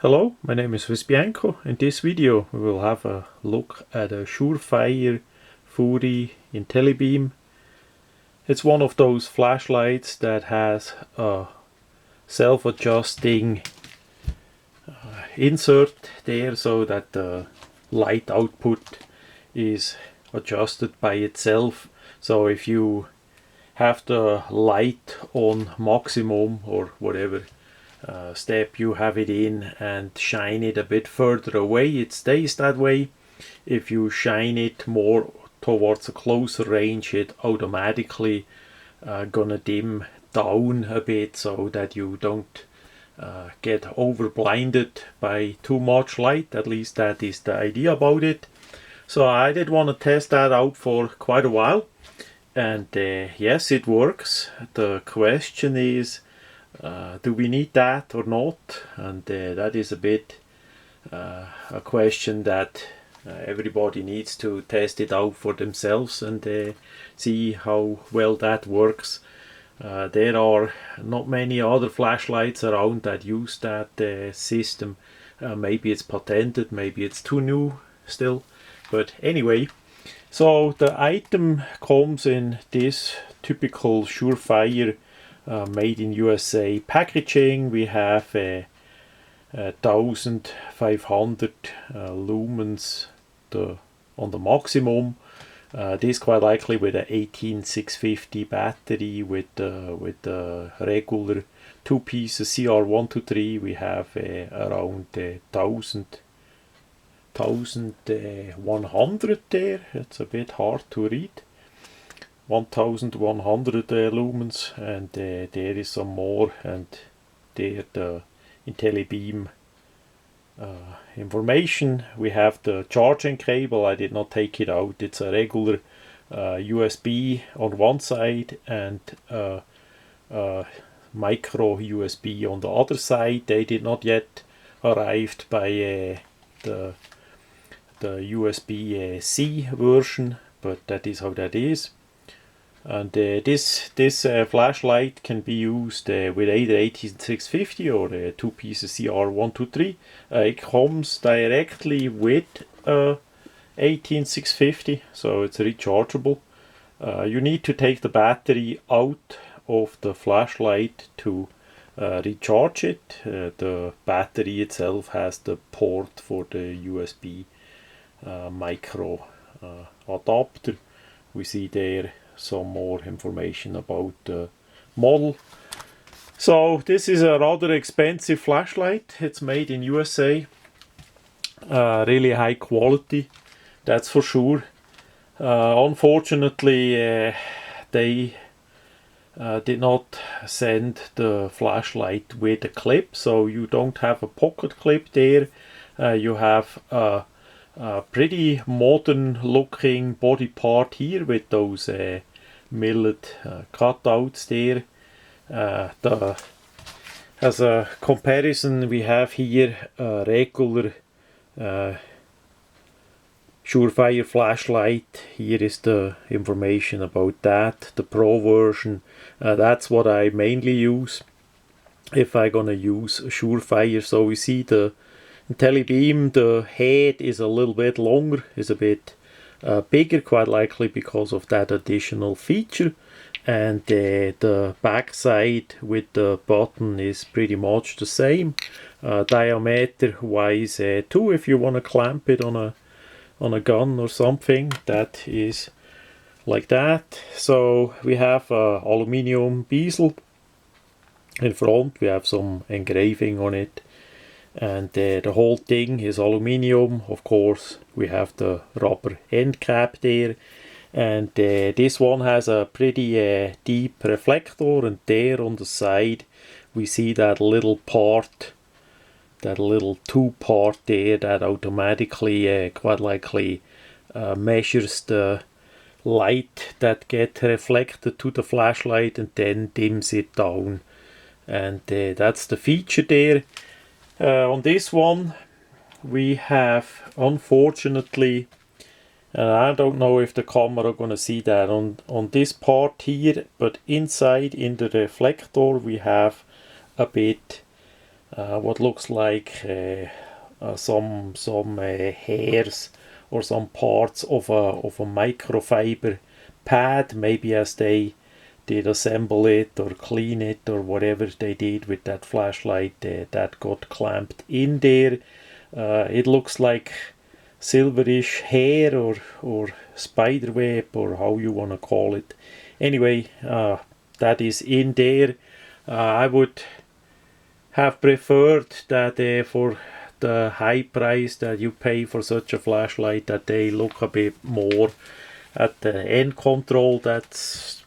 Hello, my name is Bianco. In this video we will have a look at a surefire FURY IntelliBeam. It's one of those flashlights that has a self-adjusting insert there so that the light output is adjusted by itself. So if you have the light on maximum or whatever step you have it in and shine it a bit further away, it stays that way. If you shine it more towards a closer range, it automatically gonna dim down a bit so that you don't get over blinded by too much light. At least that is the idea about it. So I did want to test that out for quite a while, and yes, it works. The question is, do we need that or not? And that is a bit a question that everybody needs to test it out for themselves and see how well that works. There are not many other flashlights around that use that system. Maybe it's patented, maybe it's too new still, but anyway. So the item comes in this typical surefire made in USA packaging. We have 1500 lumens on the maximum. This quite likely with a 18650 battery with the regular two pieces CR123. We have around 1100 there. It's a bit hard to read. 1100 lumens, and there is some more, and there the IntelliBeam information. We have the charging cable. I did not take it out. It's a regular USB on one side and micro USB on the other side. They did not yet arrived by the USB C version, but that is how that is. And this flashlight can be used with either 18650 or two pieces CR123. It comes directly with 18650, so it's rechargeable. You need to take the battery out of the flashlight to recharge it. The battery itself has the port for the USB micro adapter. We see there some more information about the model. So this is a rather expensive flashlight. It's made in USA. Really high quality, that's for sure. Unfortunately, they did not send the flashlight with a clip, so you don't have a pocket clip there. You have a pretty modern looking body part here with those milled cutouts there. As a comparison, we have here a regular surefire flashlight. Here is the information about that. The Pro version, that's what I mainly use if I'm gonna use a surefire. So we see the IntelliBeam, the head is a little bit longer, is a bit bigger, quite likely because of that additional feature, and the back side with the button is pretty much the same, diameter wise too. If you want to clamp it on a gun or something, that is like that. So we have aluminium bezel in front. We have some engraving on it, and the whole thing is aluminium. Of course, we have the rubber end cap there, and this one has a pretty deep reflector, and there on the side we see that little part, that little two part there that automatically quite likely measures the light that get reflected to the flashlight and then dims it down, and that's the feature there. On this one we have, unfortunately, and I don't know if the camera gonna see that on this part here, but inside in the reflector we have a bit what looks like some hairs or some parts of a microfiber pad, maybe as they did assemble it or clean it or whatever they did with that flashlight that got clamped in there. It looks like silverish hair or spider web, or how you want to call it. Anyway, that is in there. I would have preferred that for the high price that you pay for such a flashlight, that they look a bit more at the end control. That's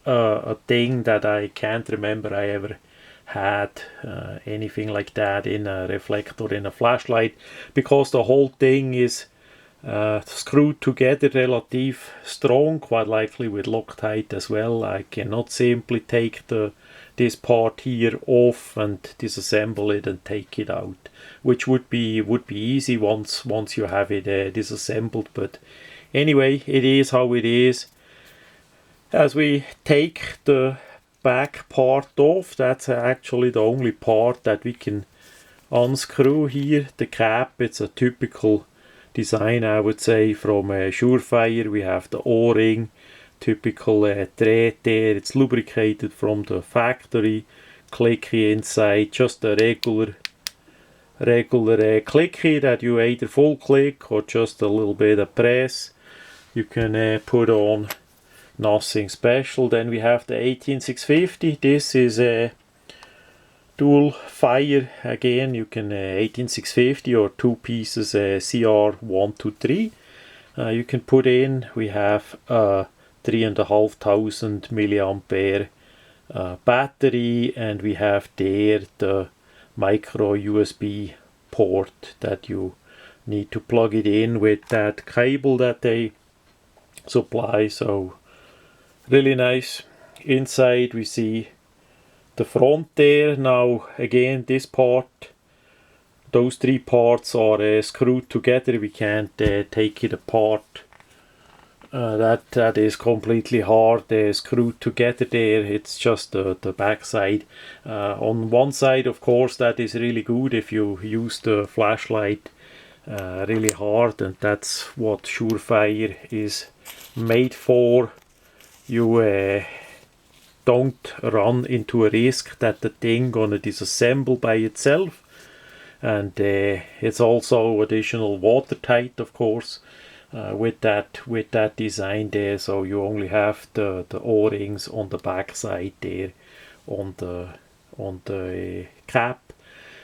a thing that I can't remember I ever had anything like that in a reflector in a flashlight, because the whole thing is screwed together relative strong, quite likely with Loctite as well. I cannot simply take this part here off and disassemble it and take it out, which would be easy once you have it disassembled. But anyway, it is how it is. As we take the back part off, that's actually the only part that we can unscrew here. The cap, it's a typical design, I would say, from Surefire. We have the O-ring, typical thread there. It's lubricated from the factory. Clicky inside, just a regular clicky that you either full click or just a little bit of press. You can put on. Nothing special. Then we have the 18650. This is a dual fire. Again, you can 18650 or two pieces CR123. You can put in. We have a 3,500 milliampere battery, and we have there the micro USB port that you need to plug it in with that cable that they supply. So really nice. Inside we see the front there. Now again, this part, those three parts are screwed together. We can't take it apart. That is completely hard screwed together there. It's just the back side. On one side, of course, that is really good if you use the flashlight really hard, and that's what Surefire is made for. You don't run into a risk that the thing gonna disassemble by itself, and it's also additional watertight, of course, with that design there. So you only have the O-rings on the back side there on the cap.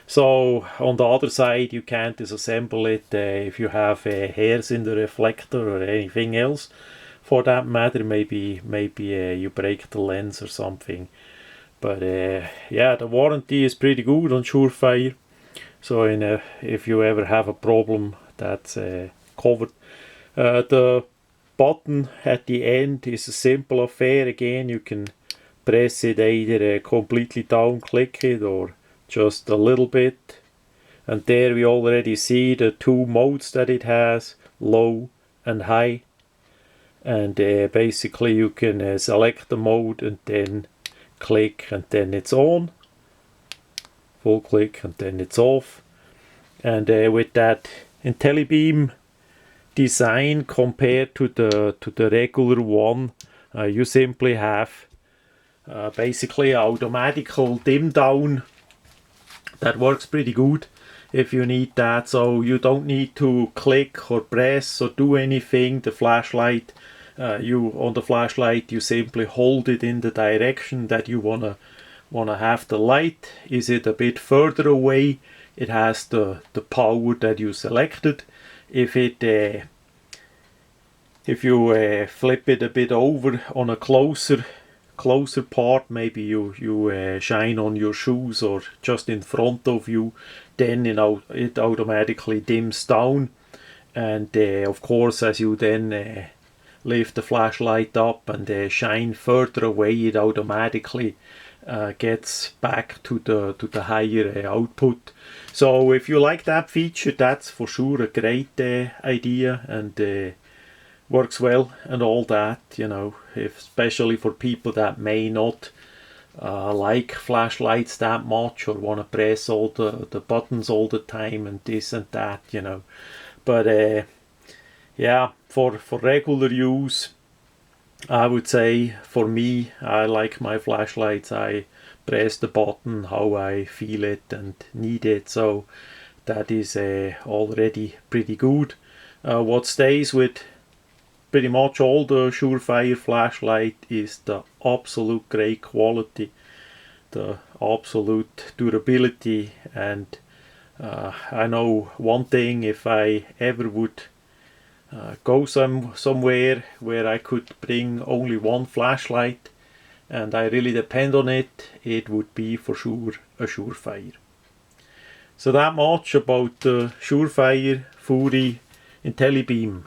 So on the other side you can't disassemble it if you have hairs in the reflector or anything else. For that matter, maybe you break the lens or something. But yeah, the warranty is pretty good on Surefire. So if you ever have a problem, that's covered. The button at the end is a simple affair. Again, you can press it either completely down, click it, or just a little bit. And there we already see the two modes that it has, low and high. And basically you can select the mode and then click, and then it's on. Full click and then it's off. And with that IntelliBeam design compared to the regular one, you simply have basically automatical dim down that works pretty good if you need that. So you don't need to click or press or do anything. The flashlight, on the flashlight you simply hold it in the direction that you wanna have the light. Is it a bit further away, it has the power that you selected. If you flip it a bit over on a closer part, maybe you shine on your shoes or just in front of you, then it automatically dims down. And of course, as you then lift the flashlight up and shine further away, it automatically gets back to the higher output. So if you like that feature, that's for sure a great idea, and works well and all that, you know, especially for people that may not like flashlights that much or want to press all the buttons all the time and this and that, you know. But yeah, for regular use, I would say for me, I like my flashlights. I press the button how I feel it and need it, so that is already pretty good. What stays with pretty much all the surefire flashlight is the absolute great quality, the absolute durability, and I know one thing: if I ever would go somewhere where I could bring only one flashlight and I really depend on it, it would be for sure a surefire. So that much about the surefire FURY IntelliBeam